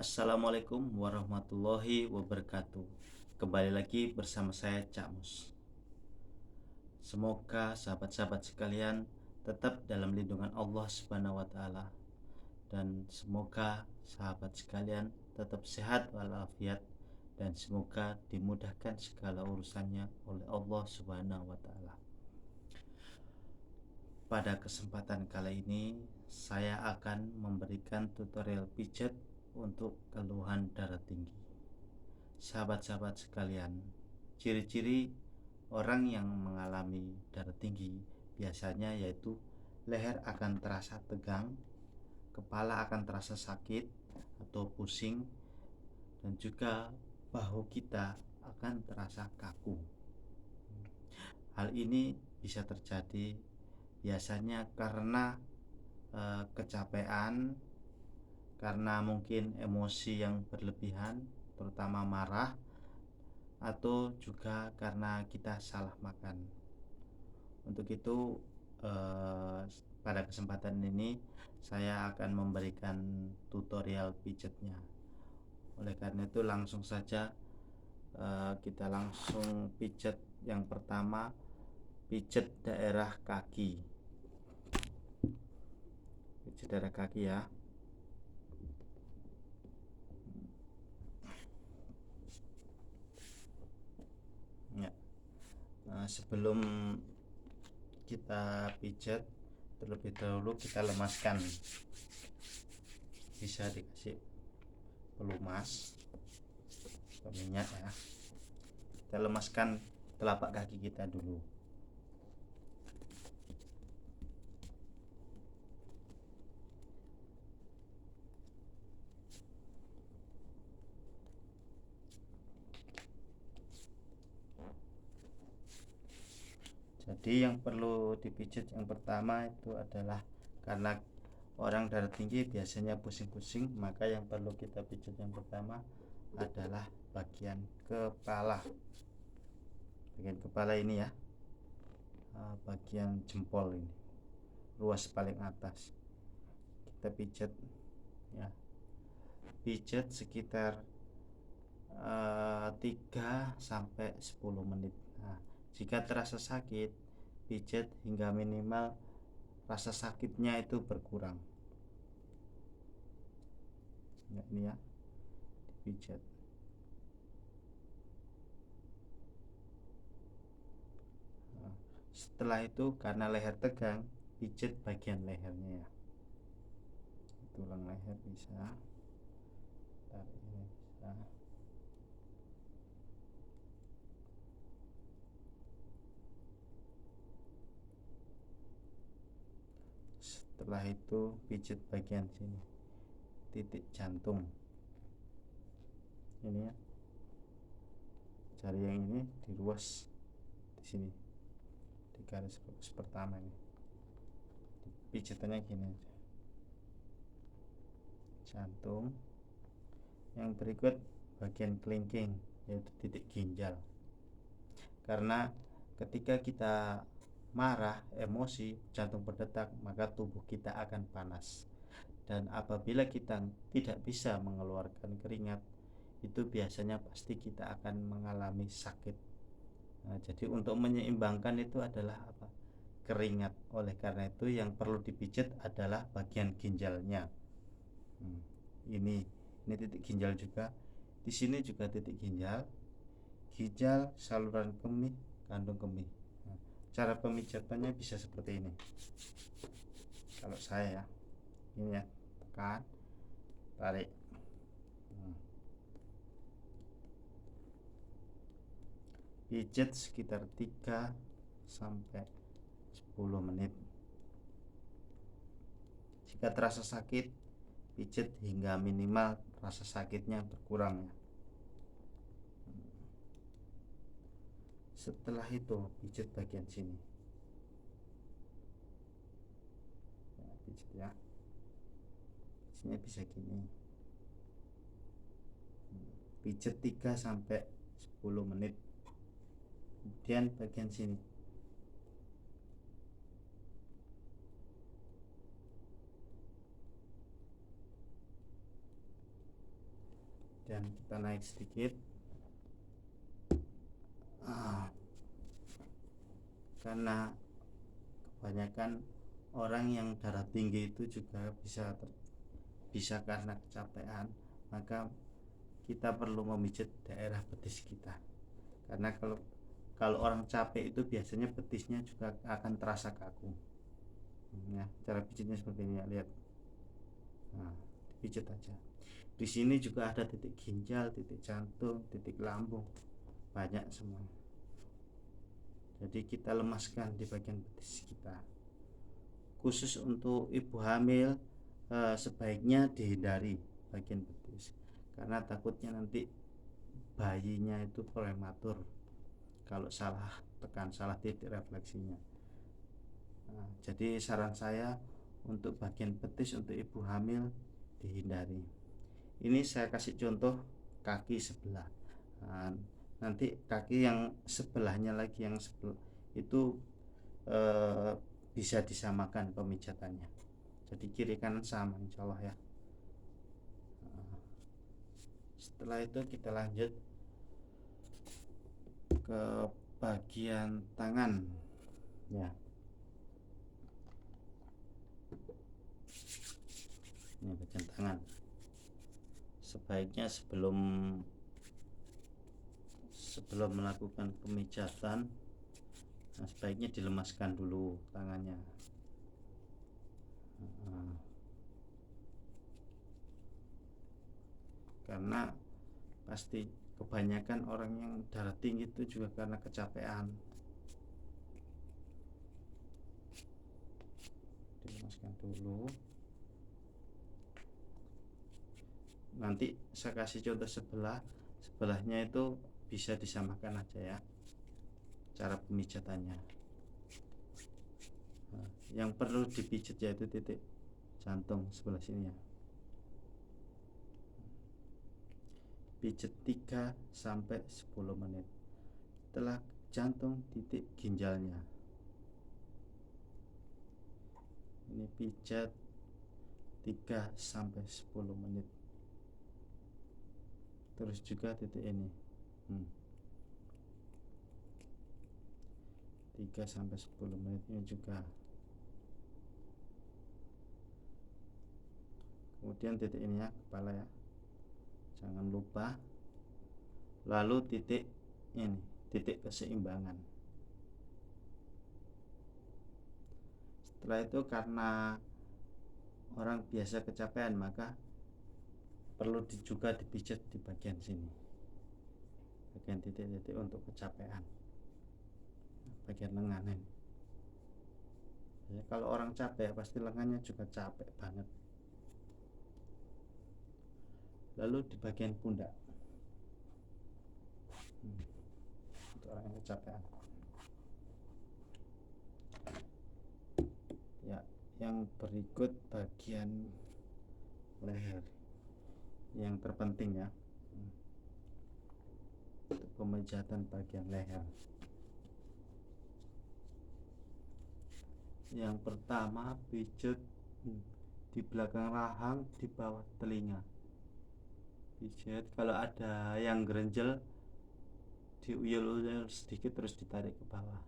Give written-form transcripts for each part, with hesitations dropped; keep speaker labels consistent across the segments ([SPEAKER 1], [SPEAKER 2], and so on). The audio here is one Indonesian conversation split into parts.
[SPEAKER 1] Assalamualaikum warahmatullahi wabarakatuh. Kembali lagi bersama saya Cak Mus. Semoga sahabat-sahabat sekalian tetap dalam lindungan Allah Subhanahu wa taala, dan semoga sahabat sekalian tetap sehat walafiat, dan semoga dimudahkan segala urusannya oleh Allah Subhanahu wa taala. Pada kesempatan kali ini saya akan memberikan tutorial pijat untuk keluhan darah tinggi. Sahabat-sahabat sekalian, ciri-ciri orang yang mengalami darah tinggi biasanya yaitu leher akan terasa tegang, kepala akan terasa sakit atau pusing, dan juga bahu kita akan terasa kaku. Hal ini bisa terjadi biasanya karena kecapean, karena mungkin emosi yang berlebihan, terutama marah, atau juga karena kita salah makan. Untuk itu pada kesempatan ini saya akan memberikan tutorial pijatnya. Oleh karena itu langsung saja kita langsung pijat. Yang pertama, pijat daerah kaki. Pijat daerah kaki ya. Sebelum kita pijat, terlebih dahulu kita lemaskan. Bisa dikasih pelumas atau minyak ya. Kita lemaskan telapak kaki kita dulu. Jadi yang perlu dipijat yang pertama itu adalah, karena orang darah tinggi biasanya pusing-pusing, maka yang perlu kita pijat yang pertama adalah bagian kepala. Bagian kepala ini ya, bagian jempol ini, ruas paling atas. Kita pijat ya, pijat sekitar 3-10 menit. Jika terasa sakit, pijat hingga minimal rasa sakitnya itu berkurang. Ini ya, dipijat. Setelah itu karena leher tegang, pijat bagian lehernya ya. Tulang leher bisa, tarik ini bisa. Setelah itu pijat bagian sini, titik jantung. Ini ya, jari yang ini diruas di sini, di garis pertama ini. Pijatannya gini aja. Jantung. Yang berikut bagian kelingking, yaitu titik ginjal. Karena ketika kita marah, emosi, jantung berdetak, maka tubuh kita akan panas. Dan apabila kita tidak bisa mengeluarkan keringat, itu biasanya pasti kita akan mengalami sakit. Jadi untuk menyeimbangkan itu adalah apa? Keringat. Oleh karena itu yang perlu dipijat adalah bagian ginjalnya. Ini titik ginjal juga. Di sini juga titik ginjal. Ginjal, saluran kemih, kandung kemih. Cara pemijatannya bisa seperti ini. Kalau saya ya, ini ya, tekan, tarik. Pijat sekitar 3-10 menit. Jika terasa sakit, pijat hingga minimal rasa sakitnya berkurang ya. Setelah itu pijat bagian sini. Pijat ya. Sini bisa gini. Pijat 3-10 menit. Kemudian bagian sini. kemudian kita naik sedikit. Karena kebanyakan orang yang darah tinggi itu juga bisa karena kecapean, maka kita perlu memijit daerah betis kita. Karena kalau orang capek itu biasanya betisnya juga akan terasa kaku. Nah, cara pijitnya seperti ini ya, lihat. Nah, dipijit aja. Di sini juga ada titik ginjal, titik jantung, titik lambung, banyak semua. Jadi kita lemaskan di bagian betis kita. Khusus untuk ibu hamil sebaiknya dihindari bagian betis, karena takutnya nanti bayinya itu prematur kalau salah tekan, salah titik refleksinya. Jadi saran saya untuk bagian betis untuk ibu hamil dihindari. Ini saya kasih contoh kaki sebelah. Nanti kaki yang sebelahnya lagi, yang sebelah itu bisa disamakan pemijatannya. Jadi kiri kanan sama insya Allah ya. Setelah itu kita lanjut ke bagian tangan ya. Ini bagian tangan. Sebaiknya sebelum melakukan pemijatan, sebaiknya dilemaskan dulu tangannya. Karena pasti kebanyakan orang yang darah tinggi itu juga karena kecapean. Dilemaskan dulu. Nanti saya kasih contoh sebelahnya itu bisa disamakan aja ya cara pemijatannya. Yang perlu dipijat yaitu titik jantung sebelah sini ya. Pijat 3 sampai 10 menit. Setelah jantung, titik ginjalnya. Ini pijat 3 sampai 10 menit. Terus juga titik ini. 3 sampai 10 menit ini juga. Kemudian titik ini ya, kepala ya. Jangan lupa. Lalu titik ini, titik keseimbangan. Setelah itu karena orang biasa kecapean, maka perlu juga dipijat di bagian sini, bagian titik-titik untuk kecapean, bagian lengan ini. Ya, kalau orang capek pasti lengannya juga capek banget. Lalu di bagian pundak untuk orang yang kecapean ya. Yang berikut bagian leher yang terpenting ya, untuk pemijatan bagian leher. Yang pertama, pijat di belakang rahang, di bawah telinga. Pijat, kalau ada yang gerenjel diuyul-uyul sedikit terus ditarik ke bawah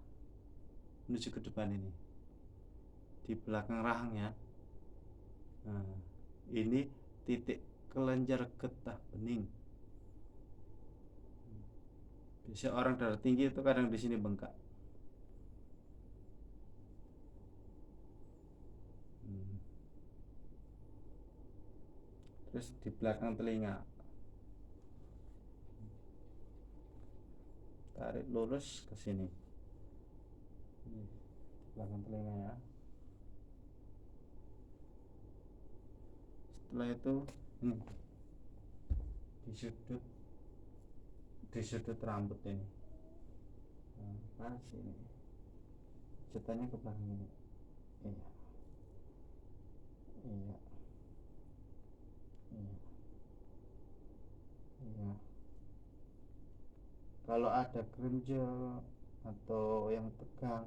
[SPEAKER 1] menuju ke depan, ini di belakang rahang ya. Nah, ini titik kelenjar getah bening. Biasa orang darah tinggi itu kadang di sini bengkak. Terus di belakang telinga, tarik lurus ke sini. Ini di belakang telinga ya. Setelah itu ini di sudut rambut ini. Pas ini. Cetannya ke belakang ini. Iya. Iya. Iya. Iya. Kalau ada gerenjel atau yang tegang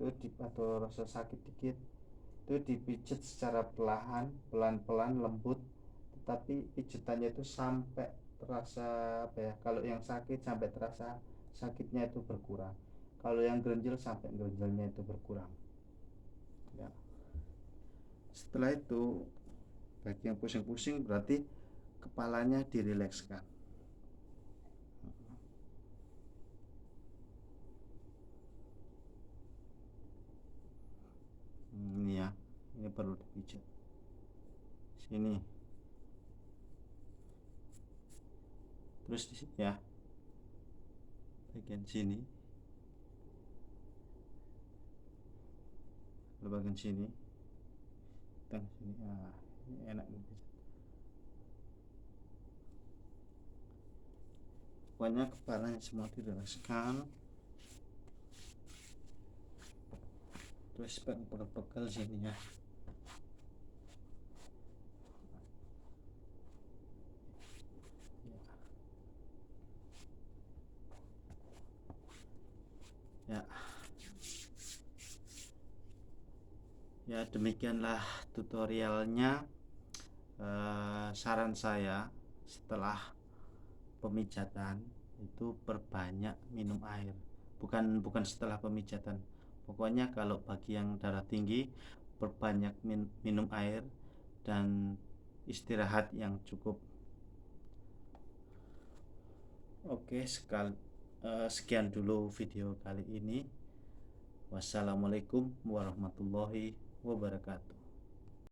[SPEAKER 1] itu atau rasa sakit dikit, itu dipijat secara pelan-pelan lembut, tetapi pijatannya itu sampai terasa apa ya, kalau yang sakit sampai terasa sakitnya itu berkurang, kalau yang gerenjel sampai gerenjelnya itu berkurang ya. Setelah itu bagi yang pusing-pusing berarti kepalanya dirilekskan. Ini ya, ini perlu dipijat sini, terus di sini ya, bagian sini, bagian sini, tengah sini. Nah, ini enak dipijat. Pokoknya kepalanya semua dirilekskan, terus pegel-pegel sini ya. Ya, ya demikianlah tutorialnya. Saran saya setelah pemijatan itu perbanyak minum air, bukan setelah pemijatan, pokoknya kalau bagi yang darah tinggi perbanyak minum air dan istirahat yang cukup. Oke, sekian dulu video kali ini. Wassalamualaikum warahmatullahi wabarakatuh.